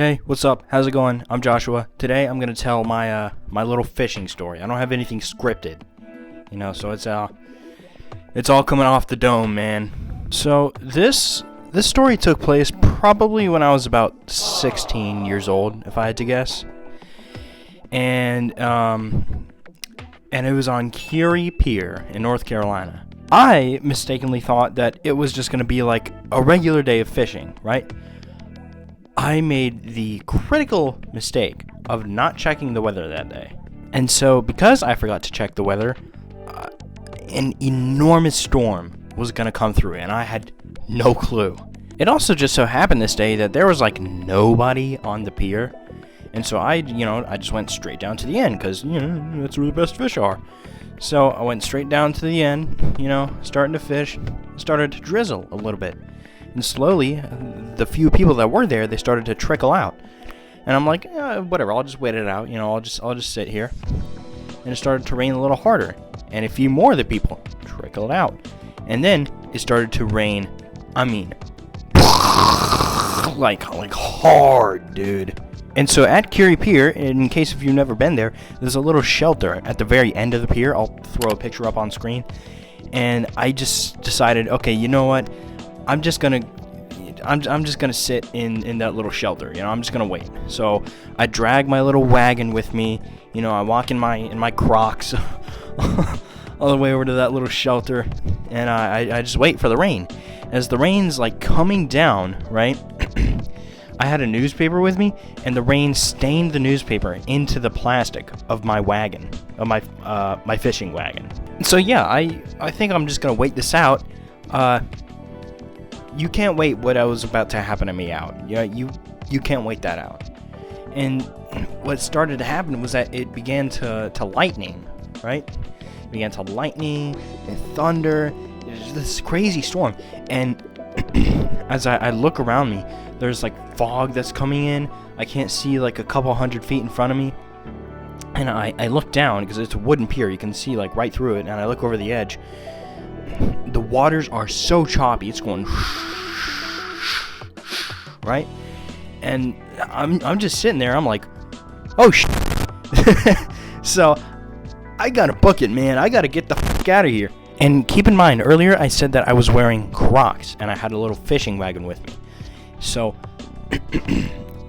Hey, what's up? How's it going? I'm Joshua. Today I'm gonna tell my my little fishing story. I don't have anything scripted, so it's all coming off the dome, man. So this story took place probably when I was about 16 years old, if I had to guess, and it was on Curie Pier in North Carolina. I mistakenly thought that it was just gonna be like a regular day of fishing, right? I made the critical mistake of not checking the weather that day. And so, because I forgot to check the weather, an enormous storm was going to come through, and I had no clue. It also just so happened this day that there was like nobody on the pier. And so I just went straight down to the end, because, that's where the best fish are. So I went straight down to the end, starting to fish. It started to drizzle a little bit. And slowly, the few people that were there, they started to trickle out. And I'm like, whatever, I'll just wait it out. I'll just sit here. And it started to rain a little harder. And a few more of the people trickled out. And then it started to rain, like hard, dude. And so at Curie Pier, in case if you've never been there, there's a little shelter at the very end of the pier. I'll throw a picture up on screen. And I just decided, okay, you know what? I'm just gonna sit in that little shelter. I'm just gonna wait. So I drag my little wagon with me. I walk in my Crocs all the way over to that little shelter, and I just wait for the rain. As the rain's like coming down, right? I had a newspaper with me, and the rain stained the newspaper into the plastic of my wagon, of my fishing wagon. So yeah, I think I'm just gonna wait this out. You can't wait what was about to happen to me out. You can't wait that out. And what started to happen was that it began to lightning, right? It began to lightning and thunder. It was this crazy storm. And as I look around me, there's like fog that's coming in. I can't see like a couple 100 feet in front of me. And I look down because it's a wooden pier. You can see like right through it. And I look over the edge. The waters are so choppy, it's going right, and I'm just sitting there. I'm like, oh shit. So I gotta book it, man. I gotta get the fuck out of here. And keep in mind, earlier I said that I was wearing Crocs and I had a little fishing wagon with me. So,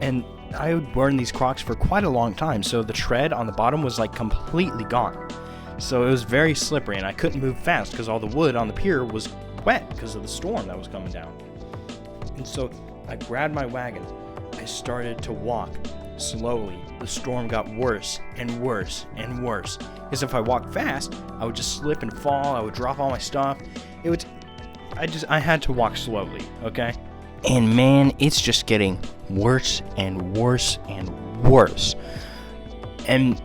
and I had worn these Crocs for quite a long time. So the tread on the bottom was like completely gone. So it was very slippery, and I couldn't move fast because all the wood on the pier was wet because of the storm that was coming down. And so I grabbed my wagon. I started to walk slowly. The storm got worse and worse and worse. Because if I walked fast, I would just slip and fall. I would drop all my stuff. I had to walk slowly, okay? And man, it's just getting worse and worse and worse. And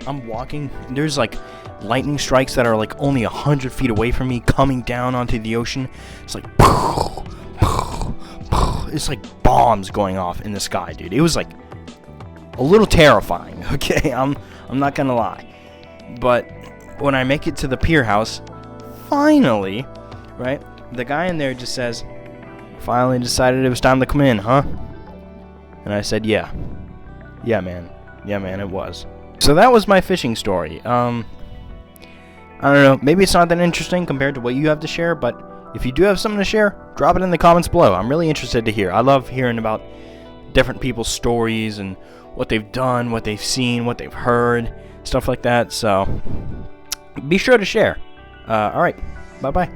I'm walking, there's like lightning strikes that are like only 100 feet away from me coming down onto the ocean. It's like, it's like bombs going off in the sky, dude. It was like a little terrifying, okay? I'm not gonna lie. But when I make it to the pier house, finally, right, the guy in there just says, finally decided it was time to come in, huh? And I said, yeah, man, it was. So that was my fishing story. I don't know, maybe it's not that interesting compared to what you have to share, but if you do have something to share, drop it in the comments below. I'm really interested to hear. I love hearing about different people's stories and what they've done, what they've seen, what they've heard, stuff like that. So be sure to share. Alright, bye-bye.